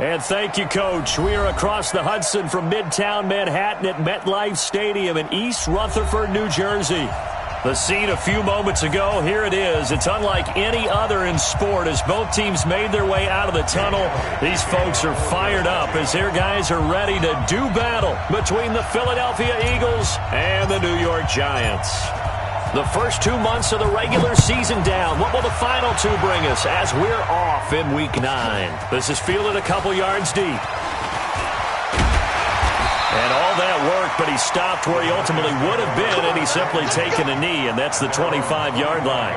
And thank you, Coach. We are across the Hudson from Midtown Manhattan at MetLife Stadium in East Rutherford, New Jersey. The scene a few moments ago, here it is. It's unlike any other in sport as both teams made their way out of the tunnel. These folks are fired up as their guys are ready to do battle between the Philadelphia Eagles and the New York Giants. The first 2 months of the regular season down. What will the final two bring us as we're off in Week 9? This is fielded a couple yards deep. And all that work, but he stopped where he ultimately would have been, and he's simply taken a knee, and that's the 25-yard line.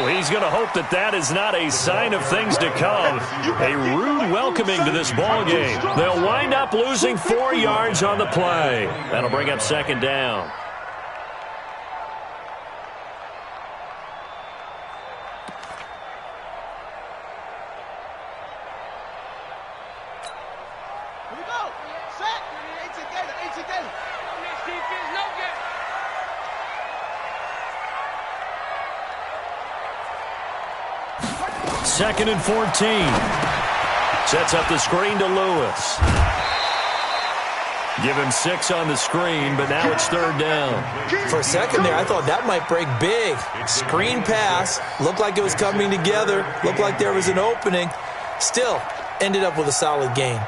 He's going to hope that that is not a sign of things to come. A rude welcoming to this ball game. They'll wind up losing 4 yards on the play. That'll bring up second down. Here we go. Set. ATK. No game. Second and 14. Sets up the screen to Lewis. Give him 6 on the screen, but now it's third down. For a second there, I thought that might break big. Screen pass. Looked like it was coming together. Looked like there was an opening. Still, ended up with a solid gain.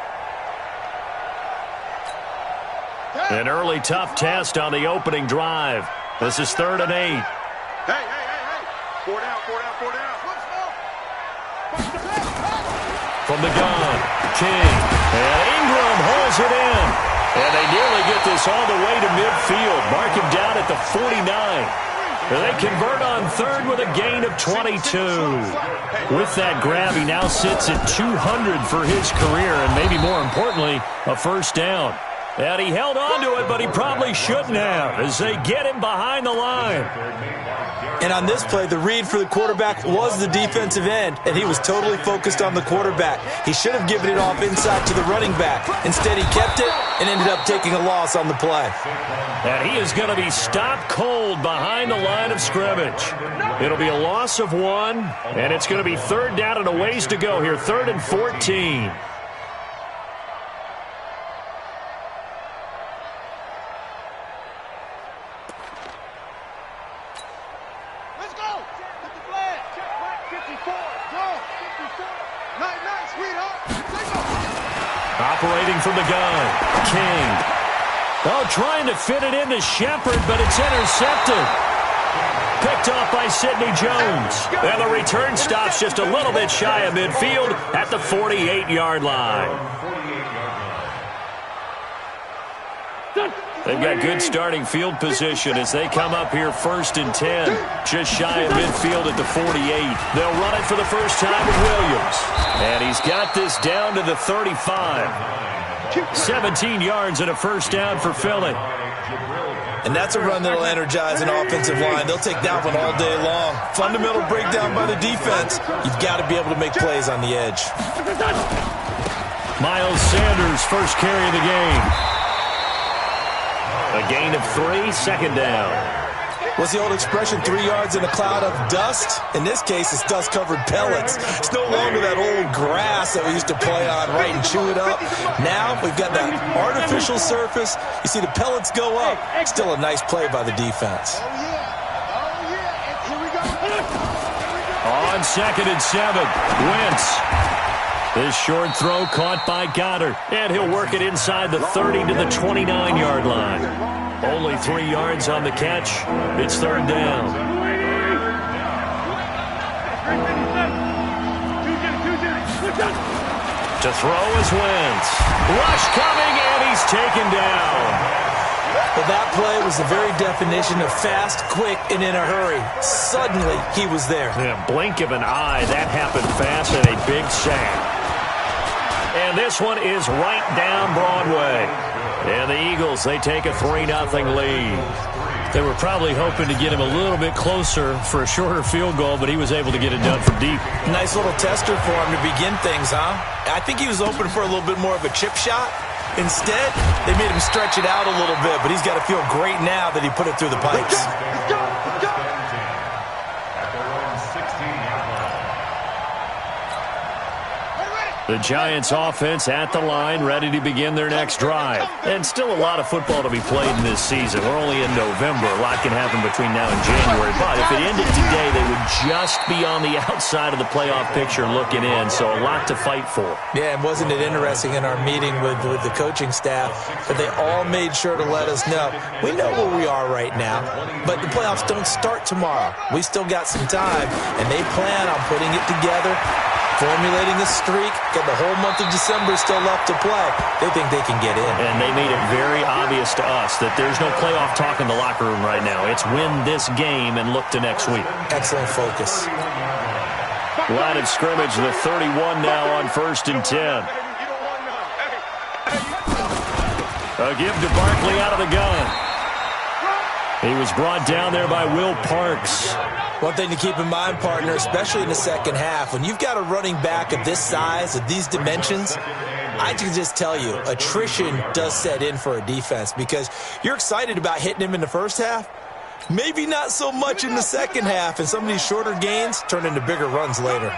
An early tough test on the opening drive. This is 3rd and 8. Hey. 4 down. From the gun, King. And Ingram holds it in. And they nearly get this all the way to midfield. Mark him down at the 49. And they convert on third with a gain of 22. With that grab, he now sits at 200 for his career. And maybe more importantly, a first down. And he held on to it, but he probably shouldn't have as they get him behind the line. And on this play, the read for the quarterback was the defensive end, and he was totally focused on the quarterback. He should have given it off inside to the running back. Instead, he kept it and ended up taking a loss on the play. And he is going to be stopped cold behind the line of scrimmage. It'll be a loss of 1, and it's going to be third down and a ways to go here, 3rd and 14. Operating from the gun, King. Oh, trying to fit it into Shepard, but it's intercepted. Picked off by Sidney Jones. And the return stops just a little bit shy of midfield at the 48-yard line. They've got good starting field position as they come up here 1st and 10. Just shy of midfield at the 48. They'll run it for the first time with Williams. And he's got this down to the 35. 17 yards and a first down for Philly. And that's a run that'll energize an offensive line. They'll take that one all day long. Fundamental breakdown by the defense. You've got to be able to make plays on the edge. Miles Sanders, first carry of the game. A gain of 3, second down. What's the old expression, 3 yards in a cloud of dust? In this case, it's dust-covered pellets. It's no longer that old grass that we used to play on, right, and chew it up. Now we've got that artificial surface. You see the pellets go up. Still a nice play by the defense. On 2nd and 7, Wentz. This short throw caught by Goddard. And he'll work it inside the 30 to the 29-yard line. Only 3 yards on the catch. It's third down. To throw is Wentz. Rush coming, and he's taken down. Well, that play was the very definition of fast, quick, and in a hurry. Suddenly, he was there. In a blink of an eye, that happened fast and a big sack. And this one is right down Broadway. And the Eagles, they take a 3-0 lead. They were probably hoping to get him a little bit closer for a shorter field goal, but he was able to get it done from deep. Nice little tester for him to begin things, huh? I think he was open for a little bit more of a chip shot. Instead, they made him stretch it out a little bit, but he's got to feel great now that he put it through the pipes. Let's go. The Giants offense at the line, ready to begin their next drive. And still a lot of football to be played in this season. We're only in November. A lot can happen between now and January. But if it ended today, they would just be on the outside of the playoff picture looking in. So a lot to fight for. Yeah, and wasn't it interesting in our meeting with the coaching staff that they all made sure to let us know, we know where we are right now, but the playoffs don't start tomorrow. We still got some time, and they plan on putting it together, formulating a streak, got the whole month of December still left to play. They think they can get in. And they made it very obvious to us that there's no playoff talk in the locker room right now. It's win this game and look to next week. Excellent focus. Line of scrimmage, the 31 now on 1st and 10. A give to Barkley out of the gun. He was brought down there by Will Parks. One thing to keep in mind, partner, especially in the second half, when you've got a running back of this size, of these dimensions, I can just tell you, attrition does set in for a defense because you're excited about hitting him in the first half. Maybe not so much in the second half, and some of these shorter gains turn into bigger runs later.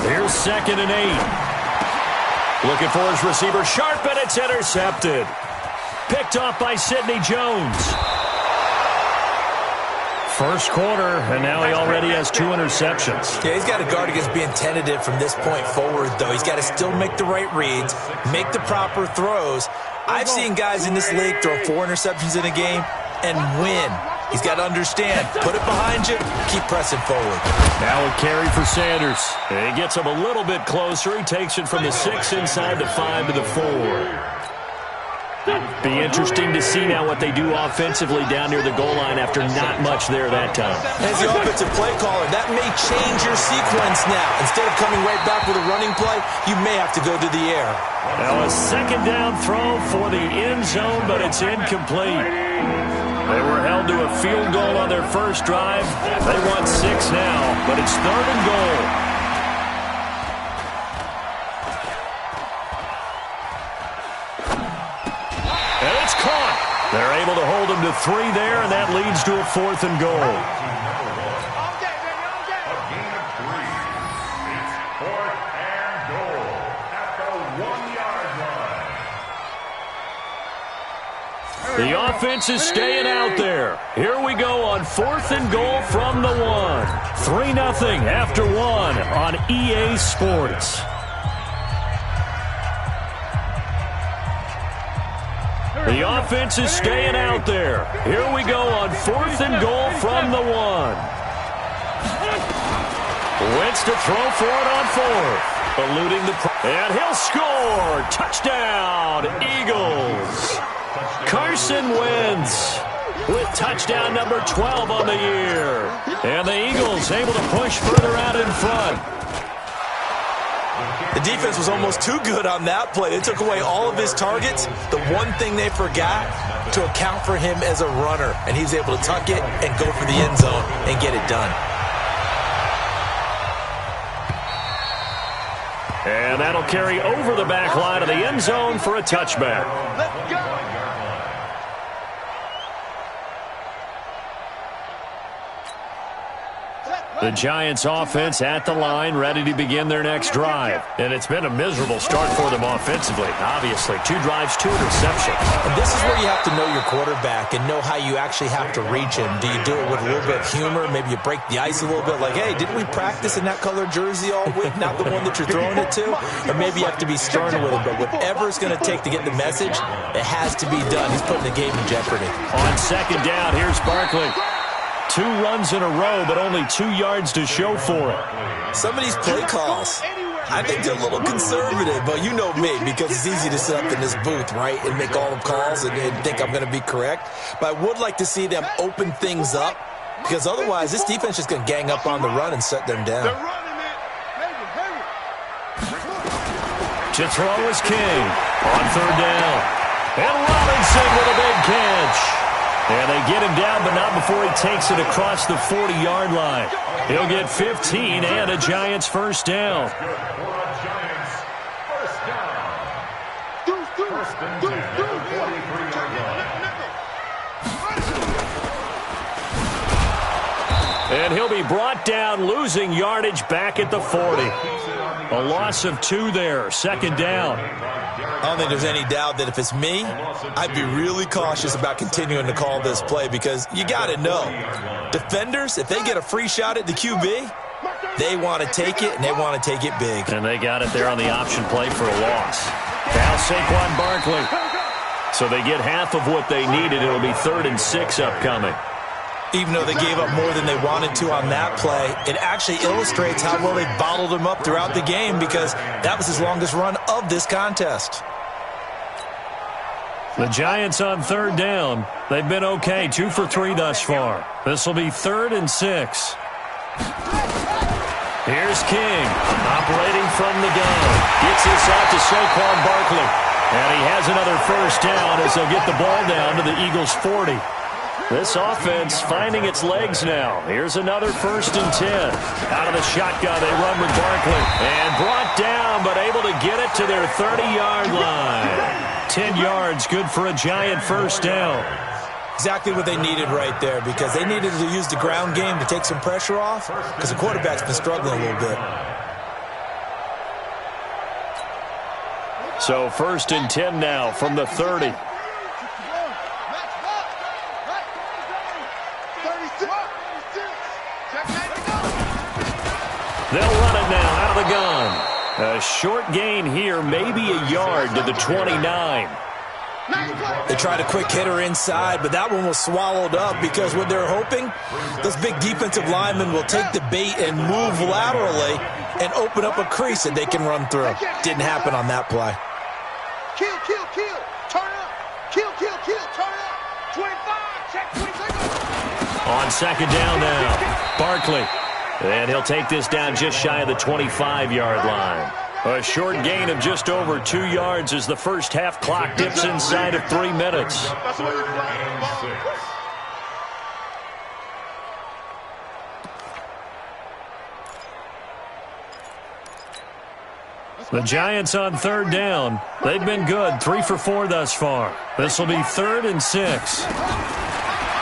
Here's 2nd and 8. Looking for his receiver, sharp, and it's intercepted. Picked off by Sidney Jones. First quarter, and now he already has 2 interceptions. Yeah, he's got to guard against being tentative from this point forward, though. He's got to still make the right reads, make the proper throws. I've seen guys in this league throw 4 interceptions in a game and win. He's got to understand, put it behind you, keep pressing forward. Now a carry for Sanders. He gets him a little bit closer. He takes it from the 6 inside the 5 to the 4. Be interesting to see now what they do offensively down near the goal line after not much there that time. As the offensive play caller, that may change your sequence now. Instead of coming right back with a running play, you may have to go to the air. Now a 2nd down throw for the end zone, but it's incomplete. They were held to a field goal on their first drive. They want 6 now, but it's 3rd and goal. And it's caught. They're able to hold him to 3 there, and that leads to a 4th and goal. The offense is staying out there. Here we go on 4th and goal from the 1. 3-0 after 1 on EA Sports. The offense is staying out there. Here we go on 4th and goal from the 1. Wentz to throw for it on 4th. Eluding the... And he'll score. Touchdown, Eagles. Carson Wentz with touchdown number 12 on the year. And the Eagles able to push further out in front. The defense was almost too good on that play. They took away all of his targets. The one thing they forgot, to account for him as a runner. And he was able to tuck it and go for the end zone and get it done. And that'll carry over the back line of the end zone for a touchback. Let's go. The Giants offense at the line, ready to begin their next drive. And it's been a miserable start for them offensively. Obviously, 2 drives, 2 interceptions. And this is where you have to know your quarterback and know how you actually have to reach him. Do you do it with a little bit of humor? Maybe you break the ice a little bit like, hey, didn't we practice in that color jersey all week? Not the one that you're throwing it to? Or maybe you have to be stern with him. But whatever it's going to take to get the message, it has to be done. He's putting the game in jeopardy. On 2nd down, here's Barkley. 2 runs in a row, but only 2 yards to show for it. Some of these play calls, I think they're a little conservative, but you know me, because it's easy to sit up in this booth, right, and make all the calls and think I'm going to be correct. But I would like to see them open things up, because otherwise this defense is going to gang up on the run and shut them down. They're running it. To throw is King on 3rd down. And Robinson with a big catch. And they get him down, but not before he takes it across the 40-yard line. He'll get 15 and a Giants first down. And he'll be brought down, losing yardage back at the 40. A loss of 2 there, second down. I don't think there's any doubt that if it's me, I'd be really cautious about continuing to call this play because you got to know, defenders, if they get a free shot at the QB, they want to take it, and they want to take it big. And they got it there on the option play for a loss. Now Saquon Barkley. So they get half of what they needed. It'll be 3rd and 6 upcoming. Even though they gave up more than they wanted to on that play, it actually illustrates how well they bottled him up throughout the game because that was his longest run of this contest. The Giants on 3rd down. They've been okay, 2 for 3 thus far. This will be 3rd and 6. Here's King, operating from the gun. Gets this out to Saquon Barkley. And he has another first down as they'll get the ball down to the Eagles' 40. This offense finding its legs now. Here's another 1st and 10. Out of the shotgun, they run with Barkley. And brought down, but able to get it to their 30-yard line. 10 yards, good for a Giant first down. Exactly what they needed right there because they needed to use the ground game to take some pressure off because the quarterback's been struggling a little bit. So 1st and 10 now from the 30. They'll run it now out of the gun. A short gain here, maybe a yard to the 29. They tried a quick hitter inside, but that one was swallowed up because what they're hoping, those big defensive linemen will take the bait and move laterally and open up a crease that they can run through. Didn't happen on that play. Kill, kill, kill. Turn up. Kill, kill, kill. Turn up. 25. Check 20 seconds. On 2nd down now, Barkley. And he'll take this down just shy of the 25-yard line. A short gain of just over 2 yards as the first half clock dips inside of 3 minutes. The Giants on 3rd down. They've been good, 3 for 4 thus far. This will be 3rd and 6.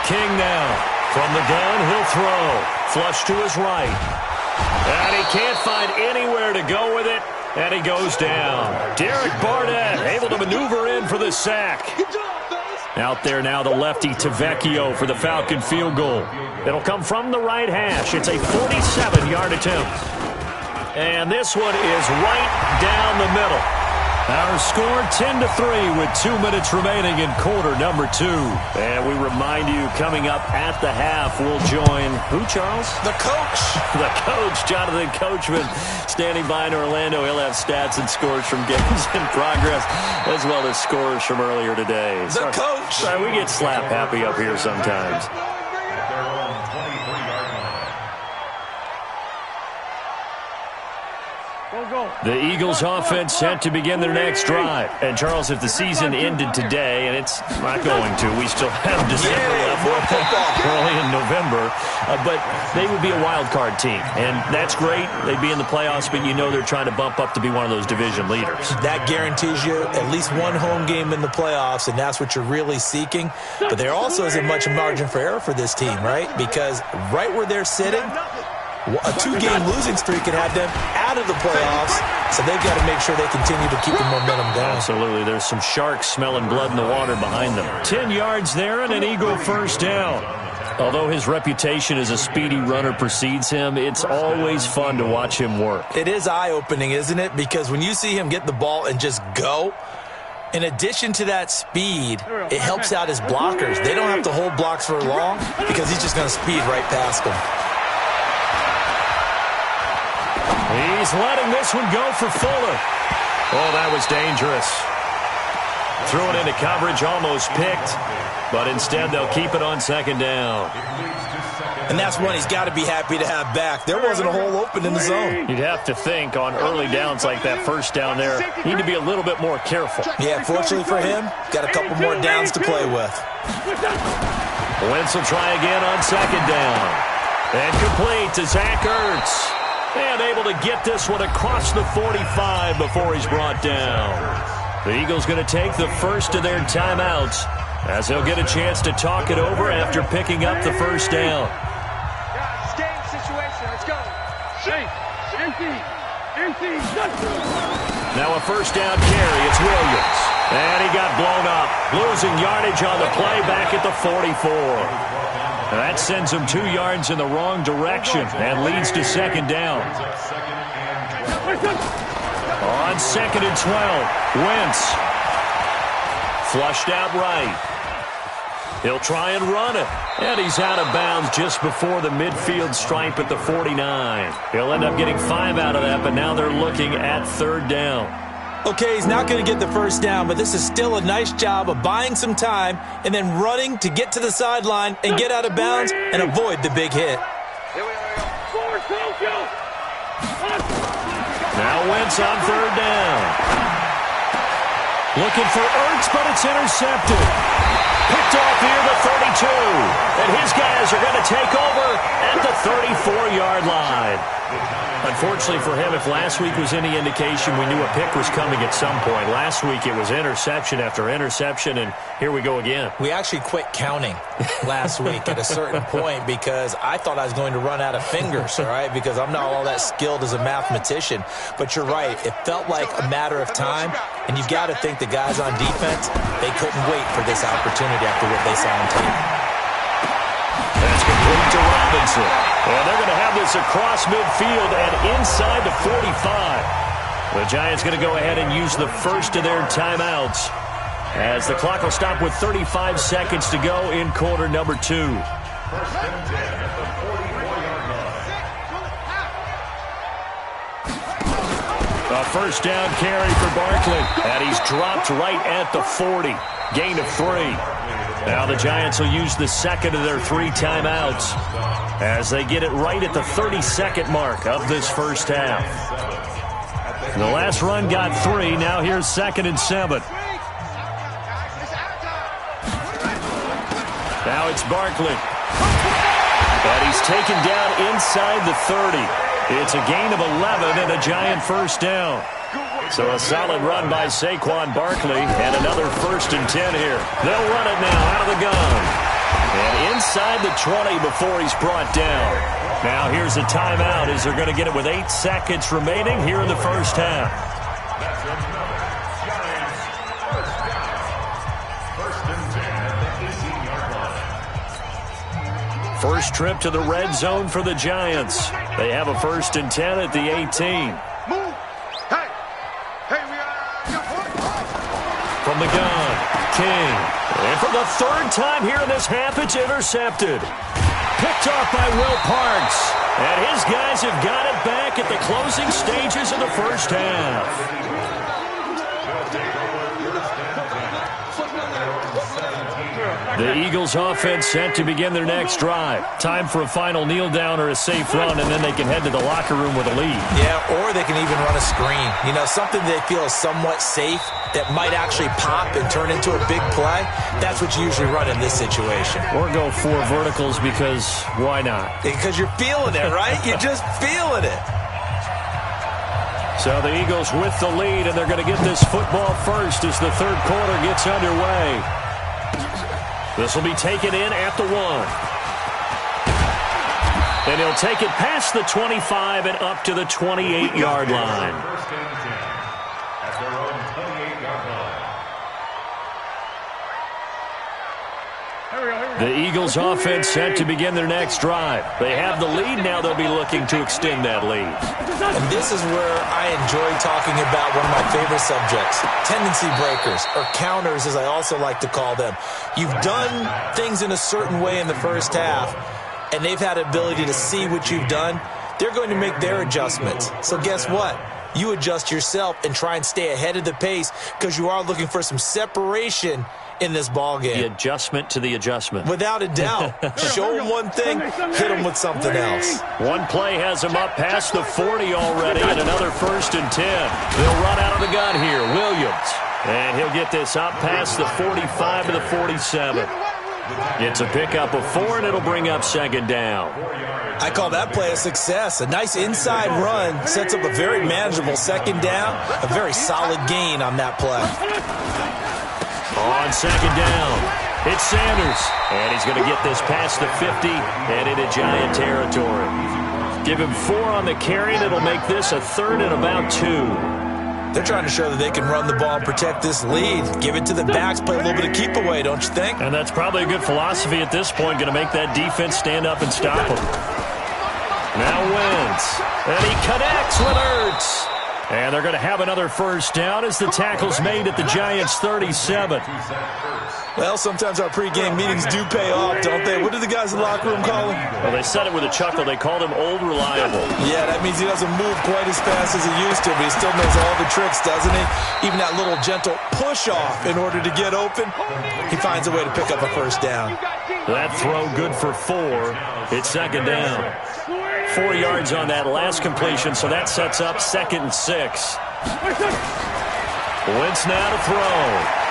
King now. From the gun, he'll throw. Flush to his right. And he can't find anywhere to go with it. And he goes down. Derek Barnett able to maneuver in for the sack. Out there now, the lefty Tavecchio for the Falcon field goal. It'll come from the right hash. It's a 47-yard attempt. And this one is right down the middle. Our score 10-3 with 2 minutes remaining in quarter number 2. And we remind you, coming up at the half, we'll join who, Charles? The coach. The coach, Jonathan Coachman, standing by in Orlando. He'll have stats and scores from games in progress, as well as scores from earlier today. The coach. Sorry, we get slap happy up here sometimes. The Eagles offense set to begin their next drive. And, Charles, if the season ended today, and it's not going to, we still have December left, early in November, but they would be a wild card team. And that's great. They'd be in the playoffs, but you know they're trying to bump up to be one of those division leaders. That guarantees you at least one home game in the playoffs, and that's what you're really seeking. But there also isn't much margin for error for this team, right? Because right where they're sitting, a 2-game losing streak can have them out of the playoffs, so they've got to make sure they continue to keep the momentum going. Absolutely. There's some sharks smelling blood in the water behind them. 10 yards there and an Eagle first down. Although his reputation as a speedy runner precedes him, it's always fun to watch him work. It is eye-opening, isn't it? Because when you see him get the ball and just go, in addition to that speed, it helps out his blockers. They don't have to hold blocks for long because he's just going to speed right past them. He's letting this one go for Fuller. Oh, that was dangerous. Threw it into coverage, almost picked, but instead they'll keep it on 2nd down. And that's one he's got to be happy to have back. There wasn't a hole open in the zone. You'd have to think on early downs like that first down there, you need to be a little bit more careful. Yeah, fortunately for him, got a couple more downs to play with. Wentz will try again on second down. And complete to Zach Ertz. And able to get this one across the 45 before he's brought down. The Eagles going to take the first of their timeouts as they'll get a chance to talk it over after picking up the first down. Guys, game situation. Let's go. Now a first down carry. It's Williams. And he got blown up. Losing yardage on the play back at the 44. That sends him 2 yards in the wrong direction and leads to second down. On second and 12, Wentz. Flushed out right. He'll try and run it. And he's out of bounds just before the midfield stripe at the 49. He'll end up getting 5 out of that, but now they're looking at third down. Okay, he's not going to get the first down, but this is still a nice job of buying some time and then running to get to the sideline and get out of bounds and avoid the big hit. Now Wentz on third down. Looking for Ertz, but it's intercepted. Picked off near the 32. And his guys are going to take over at the 34-yard line. Unfortunately for him, if last week was any indication, we knew a pick was coming at some point. Last week it was interception after interception, and here we go again. We actually quit counting last week at a certain point because I thought I was going to run out of fingers, all right, because I'm not all that skilled as a mathematician. But you're right. It felt like a matter of time, and you've got to think the guys on defense, they couldn't wait for this opportunity after what they saw on tape. That's complete to Robinson. And they're going to have this across midfield and inside the 45. The Giants going to go ahead and use the first of their timeouts as the clock will stop with 35 seconds to go in quarter number 2. A first down carry for Barkley. And he's dropped right at the 40. Gain of 3. Now the Giants will use the second of their 3 timeouts as they get it right at the 32nd mark of this first half. The last run got 3. Now here's second and 7. Now it's Barkley. And he's taken down inside the 30. It's a gain of 11 and a Giant first down. So a solid run by Saquon Barkley and another first and 10 here. They'll run it now out of the gun. And inside the 20 before he's brought down. Now here's a timeout as they're going to get it with 8 seconds remaining here in the first half. First trip to the red zone for the Giants. They have a first and 10 at the 18. From the gun, King. And for the 3rd time here in this half, it's intercepted. Picked off by Will Parks. And his guys have got it back at the closing stages of the first half. The Eagles offense set to begin their next drive. Time for a final kneel down or a safe run, and then they can head to the locker room with a lead. Yeah, or they can even run a screen. You know, something they feel is somewhat safe that might actually pop and turn into a big play. That's what you usually run in this situation. Or go 4 verticals because why not? Because you're feeling it, right? You're just feeling it. So the Eagles with the lead, and they're going to get this football first as the 3rd quarter gets underway. This will be taken in at the 1. And he'll take it past the 25 and up to the 28-yard line. The Eagles offense set to begin their next drive. They have the lead. Now they'll be looking to extend that lead. And this is where I enjoy talking about one of my favorite subjects, tendency breakers, or counters as I also like to call them. You've done things in a certain way in the first half, and they've had the ability to see what you've done. They're going to make their adjustments. So guess what? You adjust yourself and try and stay ahead of the pace because you are looking for some separation in this ball game. The adjustment to the adjustment. Without a doubt. Show them one thing, hit them with something else. One play has him up past the 40 already, and another first and 10. They'll run out of the gun here. Williams. And he'll get this up past the 45 to the 47. It's a pickup of 4, and it'll bring up second down. I call that play a success. A nice inside run sets up a very manageable second down, a very solid gain on that play. On second down, it's Sanders, and he's going to get this past the 50 and into Giant territory. Give him 4 on the carry, and it'll make this a 3rd and about 2. They're trying to show that they can run the ball and protect this lead. Give it to the backs, play a little bit of keep away, don't you think? And that's probably a good philosophy at this point, going to make that defense stand up and stop him. Now Wentz, and he connects with Ertz. And they're going to have another first down as the tackle's made at the Giants' 37. Well, sometimes our pregame meetings do pay off, don't they? What do the guys in the locker room call him? Well, they said it with a chuckle. They called him Old Reliable. Yeah, that means he doesn't move quite as fast as he used to, but he still knows all the tricks, doesn't he? Even that little gentle push-off in order to get open, he finds a way to pick up a first down. That throw good for 4. It's second down. 4 yards on that last completion, so that sets up 2nd and 6. Wentz now to throw.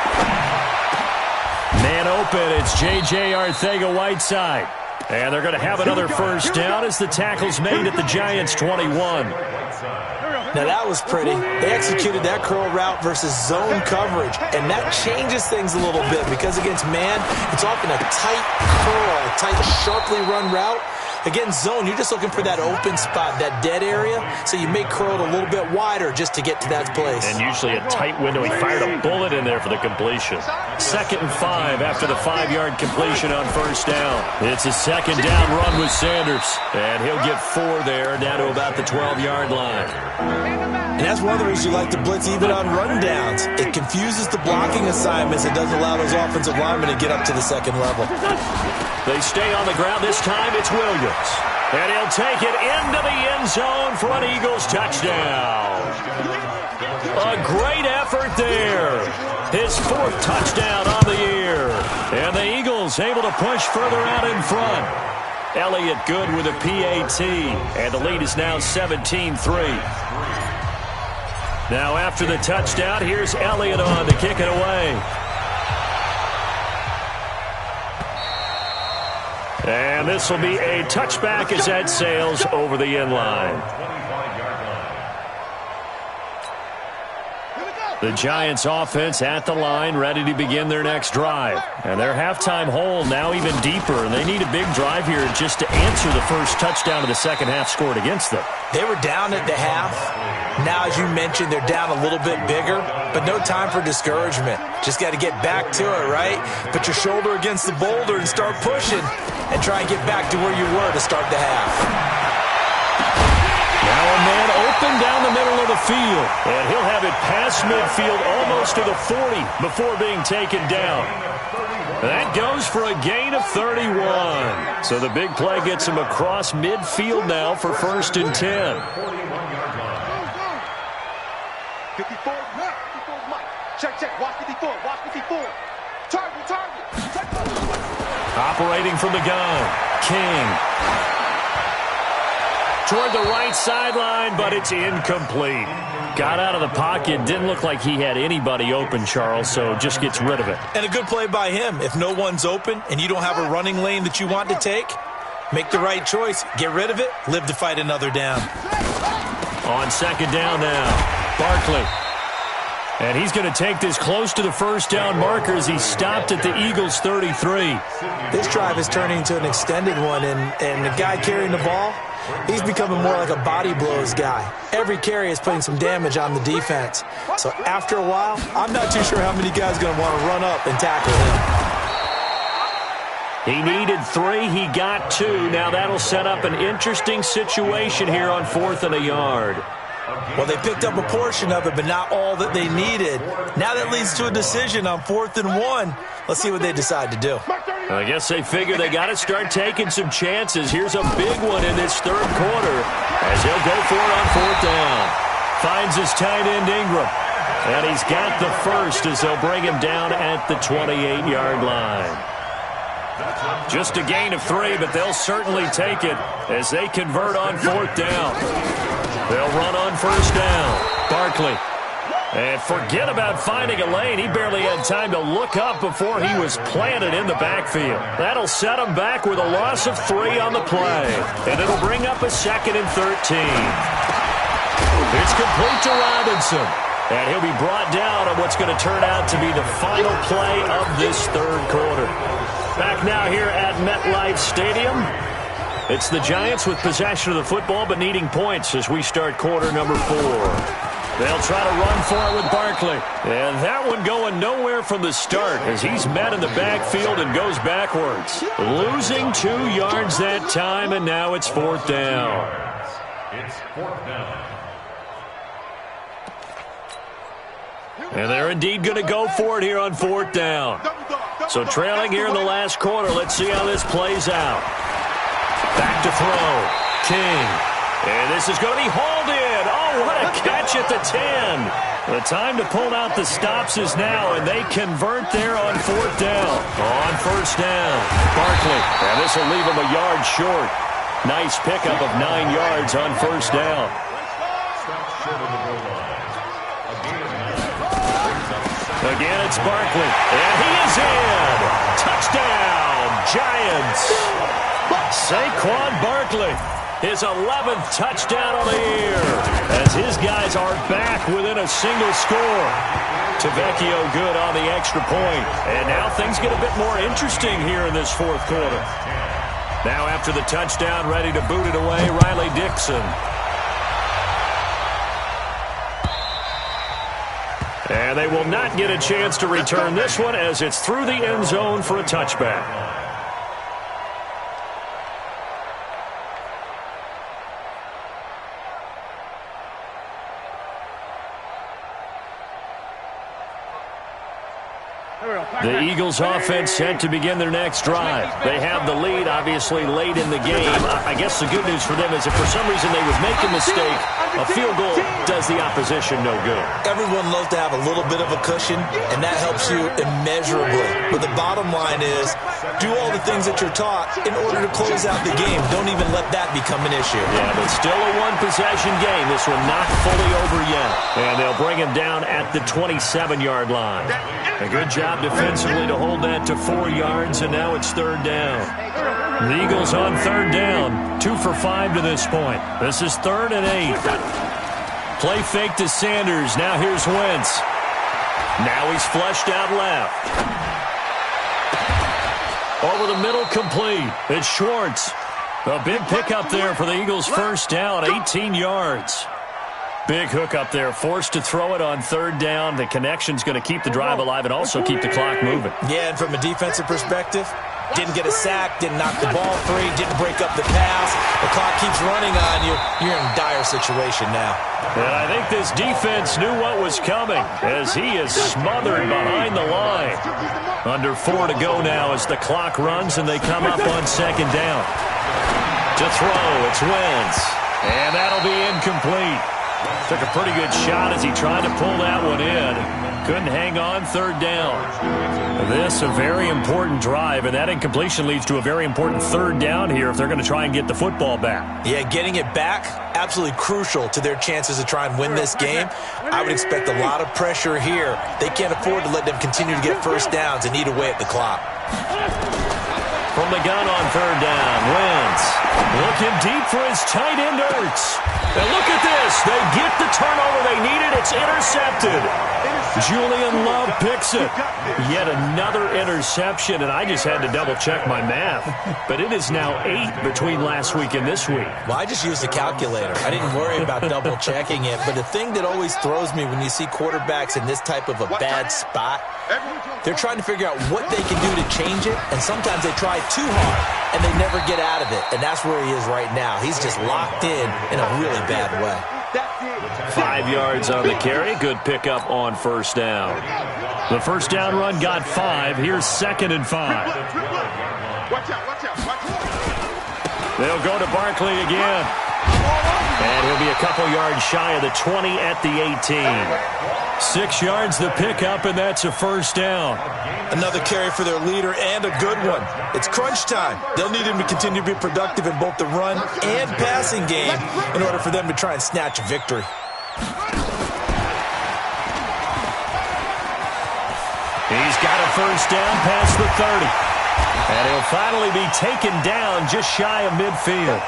Man open, it's J.J. Arcega-Whiteside. And they're going to have another first down as the tackle's made at the Giants' 21. Now that was pretty. They executed that curl route versus zone coverage, and that changes things a little bit because against man, it's often a tight curl, a tight, sharply run route. Against zone, you're just looking for that open spot, that dead area, so you may curl it a little bit wider just to get to that place. And usually a tight window. He fired a bullet in there for the completion. 2nd and 5 after the 5-yard completion on first down. It's a second down run with Sanders, and he'll get 4 there, down to about the 12-yard line. And that's one of the reasons you like to blitz even on rundowns. It confuses the blocking assignments. It doesn't allow those offensive linemen to get up to the second level. They stay on the ground. This time it's Williams. And he'll take it into the end zone for an Eagles touchdown. A great effort there. His 4th touchdown on the year. And the Eagles able to push further out in front. Elliott good with a PAT. And the lead is now 17-3. Now after the touchdown, here's Elliott on to kick it away. And this will be a touchback as that sails over the end line. The Giants offense at the line, ready to begin their next drive. And their halftime hole now even deeper, and they need a big drive here just to answer the first touchdown of the second half scored against them. They were down at the half. Now, as you mentioned, they're down a little bit bigger, but no time for discouragement. Just got to get back to it, right? Put your shoulder against the boulder and start pushing and try and get back to where you were to start the half. Now a man open down the middle of the field, and he'll have it past midfield almost to the 40 before being taken down. That goes for a gain of 31. So the big play gets him across midfield now for 1st and 10. 54, Mike. Check, watch 54, Target. Operating from the gun, King. Toward the right sideline, but it's incomplete. Got out of the pocket, didn't look like he had anybody open, Charles, so just gets rid of it. And a good play by him. If no one's open and you don't have a running lane that you want to take, make the right choice. Get rid of it, live to fight another down. On second down now, Barkley. And he's going to take this close to the first down marker as he stopped at the Eagles' 33. This drive is turning into an extended one, and the guy carrying the ball, he's becoming more like a body blows guy. Every carry is putting some damage on the defense. So after a while, I'm not too sure how many guys are going to want to run up and tackle him. He needed 3. He got 2. Now that'll set up an interesting situation here on 4th and a yard. Well, they picked up a portion of it, but not all that they needed. Now that leads to a decision on 4th and 1. Let's see what they decide to do. I guess they figure they got to start taking some chances. Here's a big one in this 3rd quarter as he'll go for it on 4th down. Finds his tight end Ingram. And he's got the first as they'll bring him down at the 28-yard line. Just a gain of 3, but they'll certainly take it as they convert on 4th down. They'll run on 1st down. Barkley. And forget about finding a lane. He barely had time to look up before he was planted in the backfield. That'll set him back with a loss of 3 on the play. And it'll bring up a 2nd and 13. It's complete to Robinson. And he'll be brought down on what's going to turn out to be the final play of this third quarter. Back now here at MetLife Stadium. It's the Giants with possession of the football but needing points as we start quarter number 4. They'll try to run for it with Barkley. And that one going nowhere from the start as he's met in the backfield and goes backwards. Losing 2 yards that time, and now it's 4th down. It's 4th down. And they're indeed going to go for it here on 4th down. So trailing here in the last quarter, let's see how this plays out. Back to throw. King. And this is going to be hauled in. Oh, what a catch at the 10. The time to pull out the stops is now, and they convert there on 4th down. On 1st down, Barkley. And this will leave him a yard short. Nice pickup of 9 yards on 1st down. Again, it's Barkley. And he is in. Touchdown, Giants. Saquon Barkley. His 11th touchdown on the year as his guys are back within a single score. Tavecchio good on the extra point. And now things get a bit more interesting here in this 4th quarter. Now after the touchdown, ready to boot it away, Riley Dixon. And they will not get a chance to return this one as it's through the end zone for a touchback. The Eagles offense set to begin their next drive. They have the lead, obviously, late in the game. I guess the good news for them is if for some reason they would make a mistake, a field goal does the opposition no good. Everyone loves to have a little bit of a cushion, and that helps you immeasurably. But the bottom line is, do all the things that you're taught in order to close out the game. Don't even let that become an issue. Yeah, but still a one-possession game. This one not fully over yet. And they'll bring him down at the 27-yard line. A good job defensively to hold that to 4 yards, and now it's 3rd down. The Eagles on 3rd down, 2 for 5 to this point. This is 3rd and 8. Play fake to Sanders. Now here's Wentz. Now he's flushed out left. Over the middle, complete. It's Schwartz. A big pickup there for the Eagles' 1st down, 18 yards. Big hook up there, forced to throw it on 3rd down. The connection's going to keep the drive alive and also keep the clock moving. Yeah, and from a defensive perspective, didn't get a sack, didn't knock the ball free, didn't break up the pass. The clock keeps running on you. You're in a dire situation now. And I think this defense knew what was coming as he is smothered behind the line. Under 4 to go now as the clock runs and they come up on 2nd down. To throw, it's Wentz. And that'll be incomplete. Took a pretty good shot as he tried to pull that one in. Couldn't hang on, 3rd down. This a very important drive, and that incompletion leads to a very important 3rd down here if they're going to try and get the football back. Yeah, getting it back, absolutely crucial to their chances to try and win this game. I would expect a lot of pressure here. They can't afford to let them continue to get 1st downs and eat away at the clock. From the gun on 3rd down, Wentz looking deep for his tight end, Ertz. And look at this. They get the turnover they needed. It's intercepted. Julian Love picks it. Yet another interception, and I just had to double-check my math. But it is now 8 between last week and this week. Well, I just used a calculator. I didn't worry about double-checking it. But the thing that always throws me when you see quarterbacks in this type of a bad spot, they're trying to figure out what they can do to change it, and sometimes they try too hard, and they never get out of it. And that's where he is right now. He's just locked in a really bad way. 5 yards on the carry. Good pickup on 1st down. The 1st down run got 5. Here's 2nd and 5. They'll go to Barkley again. And he'll be a couple yards shy of the 20 at the 18. 6 yards the pickup, and that's a 1st down. Another carry for their leader, and a good one. It's crunch time. They'll need him to continue to be productive in both the run and passing game in order for them to try and snatch a victory. got a first down past the 30. And he'll finally be taken down just shy of midfield.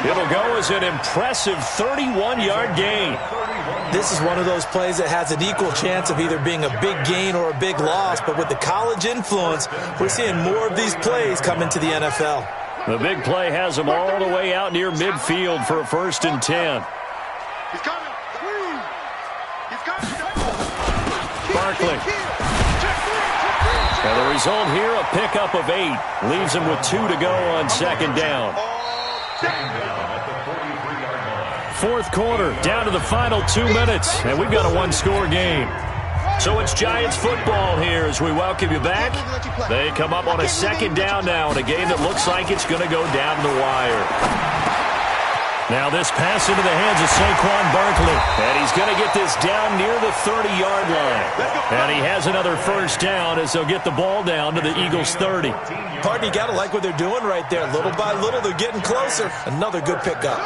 It'll go as an impressive 31-yard gain. This is one of those plays that has an equal chance of either being a big gain or a big loss, but with the college influence, we're seeing more of these plays come into the NFL. The big play has him all the way out near midfield for a 1st and 10. He's coming. He's coming. Barkley. And the result here, a pickup of 8. Leaves him with 2 to go on 2nd down. 4th quarter, down to the final 2 minutes, and we've got a 1-score game. So it's Giants football here as we welcome you back. They come up on a 2nd down now in a game that looks like it's going to go down the wire. Now this pass into the hands of Saquon Barkley. And he's going to get this down near the 30-yard line. And he has another first down as they'll get the ball down to the Eagles' 30. Partner, you got to like what they're doing right there. Little by little, they're getting closer. Another good pickup.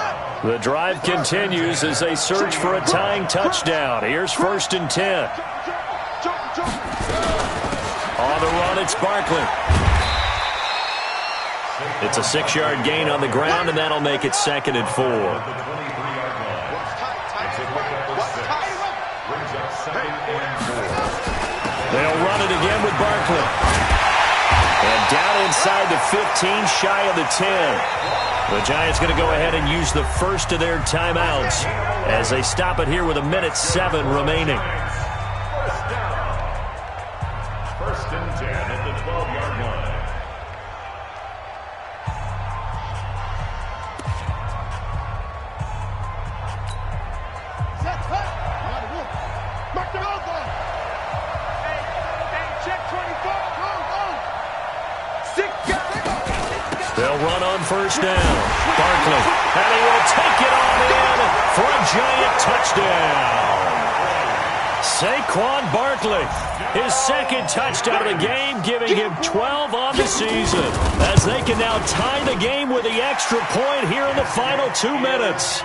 The drive continues as they search for a tying touchdown. Here's 1st and 10. On the run, it's Barkley. It's a 6-yard gain on the ground, and that'll make it 2nd and 4. They'll run it again with Barkley. And down inside the 15, shy of the 10. The Giants going to go ahead and use the first of their timeouts as they stop it here with 1:07 remaining. 1st and 10 at the 12-yard line. They'll run on 1st down. Barkley, and he will take it on in for a Giant touchdown. Saquon Barkley, his 2nd touchdown of the game, giving him 12 on the season, as they can now tie the game with the extra point here in the final 2 minutes.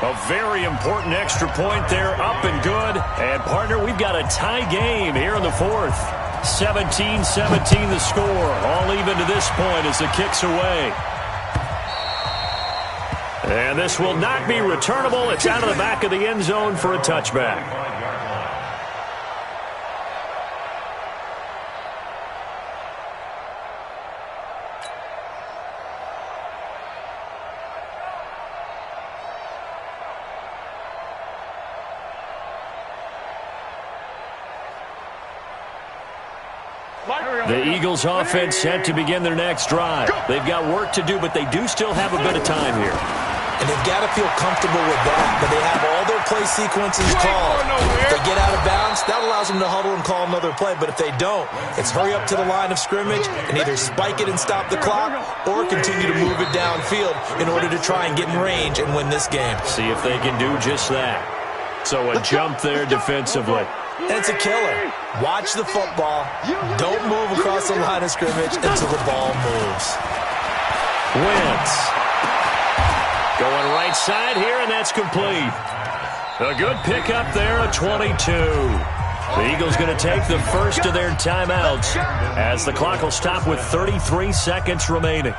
A very important extra point there, up and good. And, partner, we've got a tie game here in the 4th. 17-17 the score, all even to this point as the kick's away. And this will not be returnable. It's out of the back of the end zone for a touchback. The Eagles offense set to begin their next drive. They've got work to do, but they do still have a bit of time here. And they've got to feel comfortable with that, but they have all their play sequences called. If they get out of bounds, that allows them to huddle and call another play. But if they don't, it's hurry up to the line of scrimmage and either spike it and stop the clock or continue to move it downfield in order to try and get in range and win this game. See if they can do just that. So a jump there defensively. And it's a killer. Watch the football. Don't move across the line of scrimmage until the ball moves. Wentz. Going right side here, and that's complete. A good pickup there at 22. The Eagles going to take the first of their timeouts as the clock will stop with 33 seconds remaining.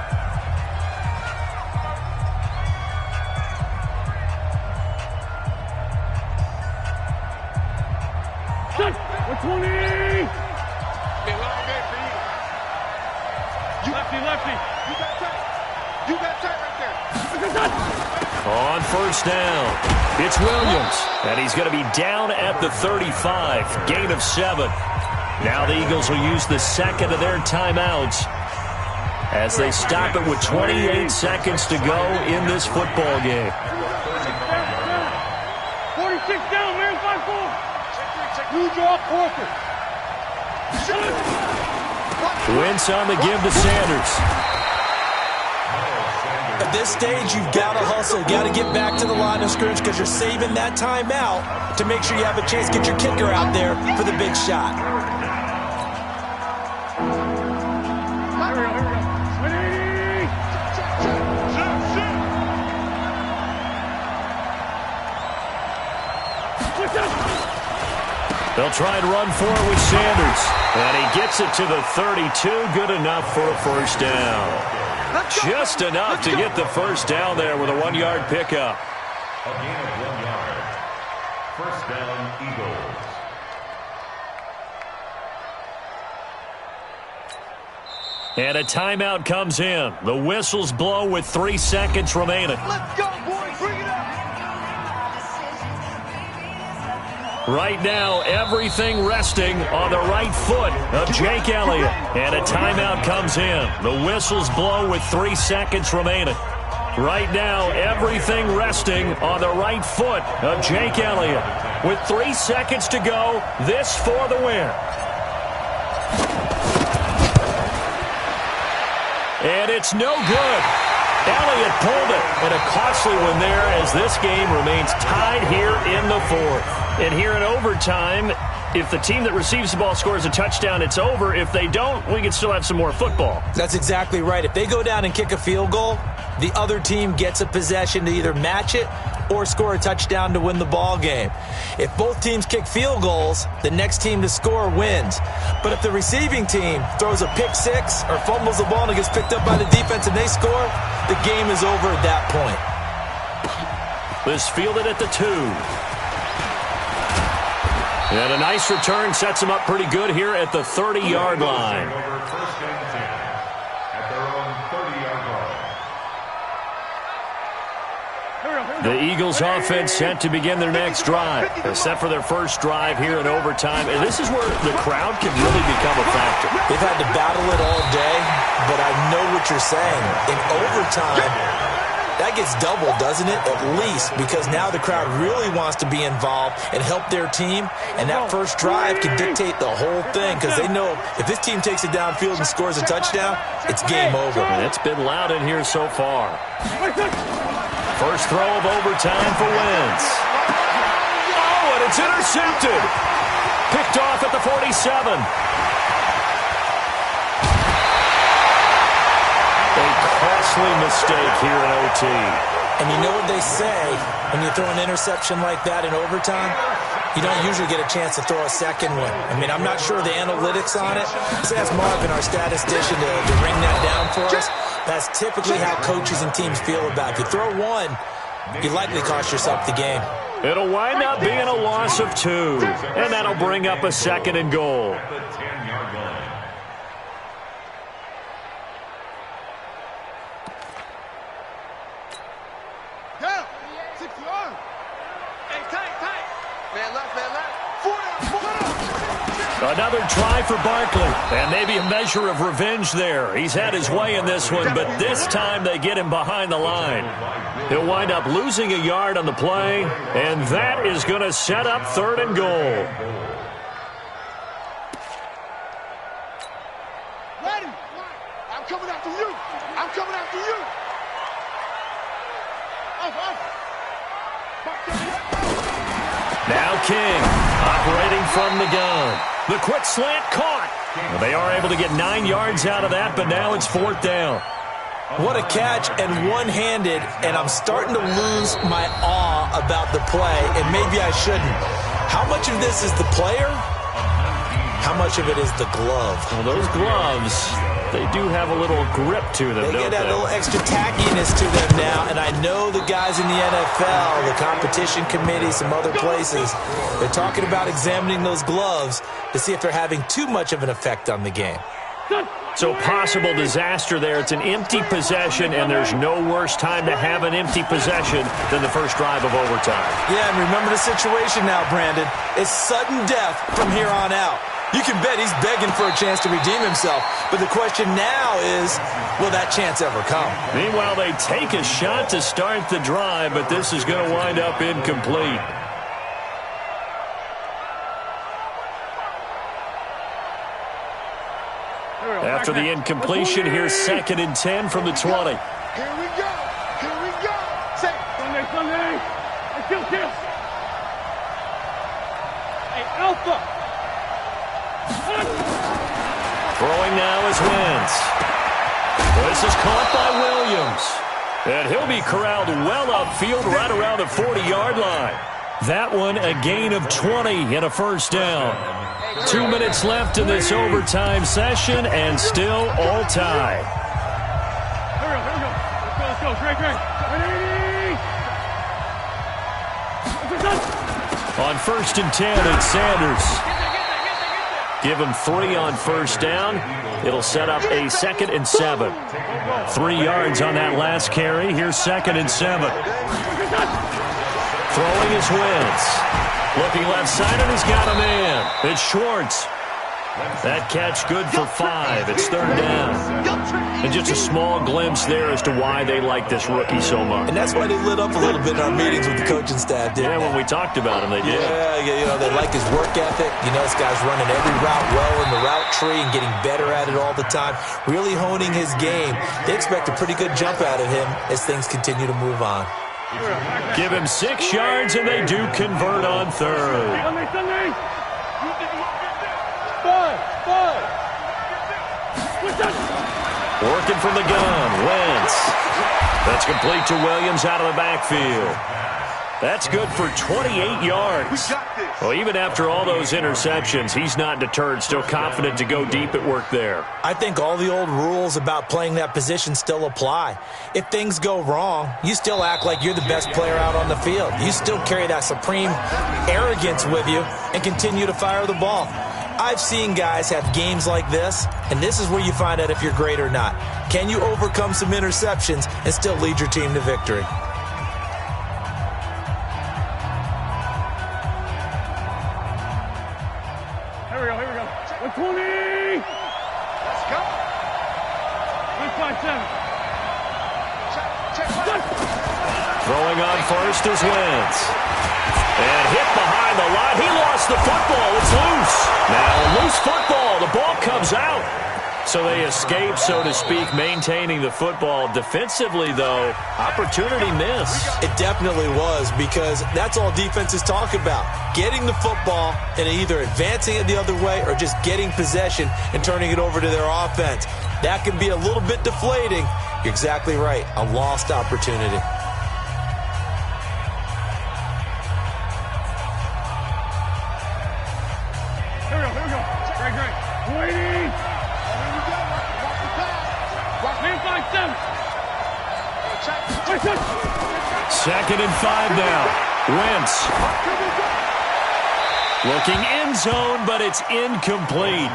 On 1st down, it's Williams, and he's going to be down at the 35, gain of 7. Now the Eagles will use the 2nd of their timeouts as they stop it with 28 seconds to go in this football game. 46 down, man, 5-4. You draw Parker. Wentz on the give to Sanders. At this stage, you've got to hustle. Got to get back to the line of scrimmage because you're saving that timeout to make sure you have a chance to get your kicker out there for the big shot. They'll try and run for it with Sanders. And he gets it to the 32. Good enough for a first down. Just enough to get the first down there with a 1-yard pickup. A gain of 1 yard. First down, Eagles. And a timeout comes in. The whistles blow with 3 seconds remaining. Let's go, boys. Bring it up. Right now, everything resting on the right foot of Jake Elliott. And a timeout comes in. The whistles blow with 3 seconds remaining. Right now, everything resting on the right foot of Jake Elliott. With 3 seconds to go, this for the win. And it's no good. Elliott pulled it, and a costly one there as this game remains tied here in the 4th. And here in overtime, if the team that receives the ball scores a touchdown, it's over. If they don't, we can still have some more football. That's exactly right. If they go down and kick a field goal, the other team gets a possession to either match it or score a touchdown to win the ball game. If both teams kick field goals, the next team to score wins. But if the receiving team throws a pick six or fumbles the ball and it gets picked up by the defense and they score, the game is over at that point. This fielded at the 2. And a nice return sets them up pretty good here at the 30-yard line. First and 10 at their own 30-yard line. The Eagles offense set to begin their next drive. They're set for their first drive here in overtime. And this is where the crowd can really become a factor. They've had to battle it all day, but I know what you're saying. In overtime, that gets doubled, doesn't it? At least, because now the crowd really wants to be involved and help their team, and that first drive can dictate the whole thing because they know if this team takes it downfield and scores a touchdown, it's game over. And it's been loud in here so far. First throw of overtime for Wentz. Oh, and it's intercepted. Picked off at the 47. Mistake here in OT. And you know what they say, when you throw an interception like that in overtime, you don't usually get a chance to throw a second one. I mean, I'm not sure the analytics on it. Let's ask Marvin, our statistician, to ring that down for us. That's typically how coaches and teams feel about it. If you throw one, you likely cost yourself the game. It'll wind up being a loss of 2, and that'll bring up a 2nd and goal. At the 10-yard line. Another try for Barkley, and maybe a measure of revenge there. He's had his way in this one, but this time they get him behind the line. He'll wind up losing a yard on the play, and that is going to set up 3rd and goal. Ready? I'm coming after you. I'm coming after you. Now King, operating from the gun. The quick slant caught. Well, they are able to get 9 yards out of that, but now it's 4th down. What a catch, and one-handed, and I'm starting to lose my awe about the play, and maybe I shouldn't. How much of this is the player? How much of it is the glove? Well, those gloves, they do have a little grip to them, They don't get that they? little extra tackiness to them now, and I know the guys in the NFL, the competition committee, some other places, they're talking about examining those gloves to see if they're having too much of an effect on the game. So possible disaster there. It's an empty possession, and there's no worse time to have an empty possession than the first drive of overtime. Yeah, and remember the situation now, Brandon. It's sudden death from here on out. You can bet he's begging for a chance to redeem himself. But the question now is, will that chance ever come? Meanwhile, they take a shot to start the drive, but this is going to wind up incomplete. After the incompletion, here's 2nd and 10 from the 20. Here we go. Here we go. Say, Sunday. Let's kill this. Hey, Alpha. Throwing now is Wentz. This is caught by Williams. And he'll be corralled well upfield right around the 40-yard line. That one a gain of 20 and a first down. 2 minutes left in this overtime session and still all tied. Here we go. Let's go. Great. Ready? On 1st and 10, it's Sanders. Give him 3 on first down. It'll set up a 2nd and 7. 3 yards on that last carry. Here's 2nd and 7. Throwing his Wentz. Looking left side, and he's got a man. It's Schwartz. That catch good for 5. It's 3rd down. And just a small glimpse there as to why they like this rookie so much. And that's why they lit up a little bit in our meetings with the coaching staff, didn't they? Yeah, when we talked about him, they did. Yeah, they like his work ethic. This guy's running every route well in the route tree and getting better at it all the time, really honing his game. They expect a pretty good jump out of him as things continue to move on. Give him 6 yards, and they do convert on 3rd. Sunday. 5. Working from the gun, Wentz. That's complete to Williams out of the backfield. That's good for 28 yards. Well, even after all those interceptions, he's not deterred, still confident to go deep at work there. I think all the old rules about playing that position still apply. If things go wrong, you still act like you're the best player out on the field. You still carry that supreme arrogance with you and continue to fire the ball. I've seen guys have games like this, and this is where you find out if you're great or not. Can you overcome some interceptions and still lead your team to victory? Here we go. 120. Let's go. 157. Throwing on first is Wentz. And hit behind the line. He lost the football. It's loose. Now, loose football. The ball comes out. So they escape, so to speak, maintaining the football. Defensively, though, opportunity missed. It definitely was, because that's all defenses talk about. Getting the football and either advancing it the other way or just getting possession and turning it over to their offense. That can be a little bit deflating. You're exactly right. A lost opportunity. Here we go. Great. Waiting. 5-7. 2nd and 5 now. Wentz. Looking end zone, but it's incomplete.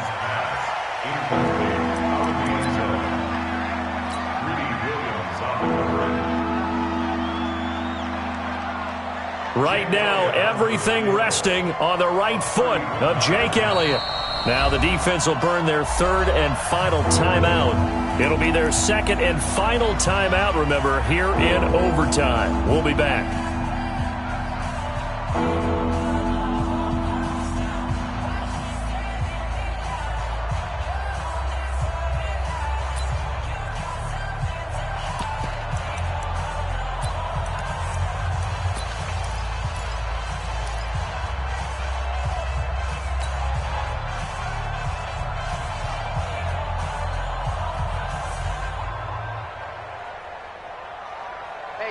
Right now, everything resting on the right foot of Jake Elliott. Now the defense will burn their 3rd and final timeout. It'll be their 2nd and final timeout, remember, here in overtime. We'll be back.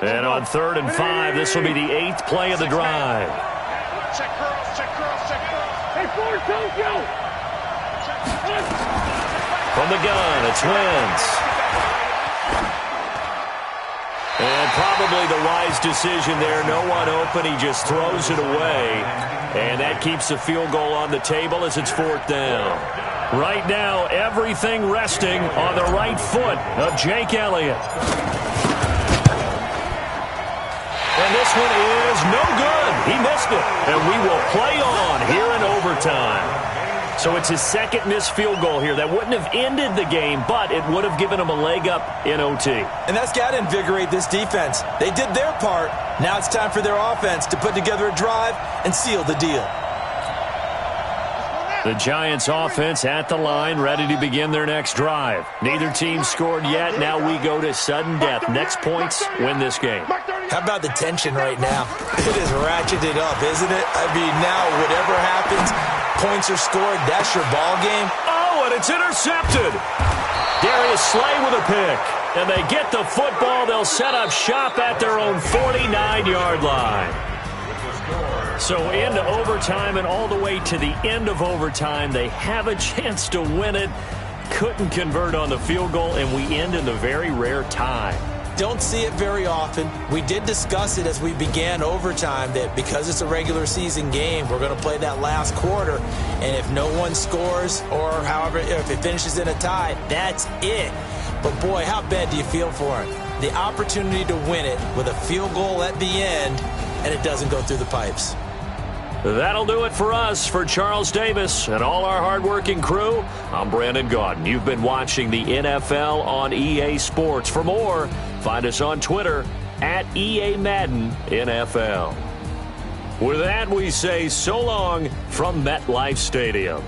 And on 3rd and 5, this will be the 8th play of the drive. Check curls. Hey, forward, Tokyo. From the gun, it's Wentz. And probably the wise decision there. No one open. He just throws it away. And that keeps the field goal on the table as it's 4th down. Right now, everything resting on the right foot of Jake Elliott. And this one is no good. He missed it. And we will play on here in overtime. So it's his 2nd missed field goal here. That wouldn't have ended the game, but it would have given him a leg up in OT. And that's got to invigorate this defense. They did their part. Now it's time for their offense to put together a drive and seal the deal. The Giants offense at the line, ready to begin their next drive. Neither team scored yet. Now we go to sudden death. Next points win this game. How about the tension right now? It is ratcheted up, isn't it? I mean, now whatever happens, points are scored. That's your ball game. Oh, and it's intercepted. Darius Slay with a pick. And they get the football. They'll set up shop at their own 49-yard line. With the score, So into overtime and all the way to the end of overtime, they have a chance to win it. Couldn't convert on the field goal, and we end in the very rare tie. Don't see it very often. We did discuss it as we began overtime that because it's a regular season game, we're going to play that last quarter. And if no one scores or however, if it finishes in a tie, that's it. But, boy, how bad do you feel for him? The opportunity to win it with a field goal at the end, and it doesn't go through the pipes. That'll do it for us. For Charles Davis and all our hardworking crew, I'm Brandon Gaudin. You've been watching the NFL on EA Sports. For more, find us on Twitter at EA Madden NFL. With that, we say so long from MetLife Stadium.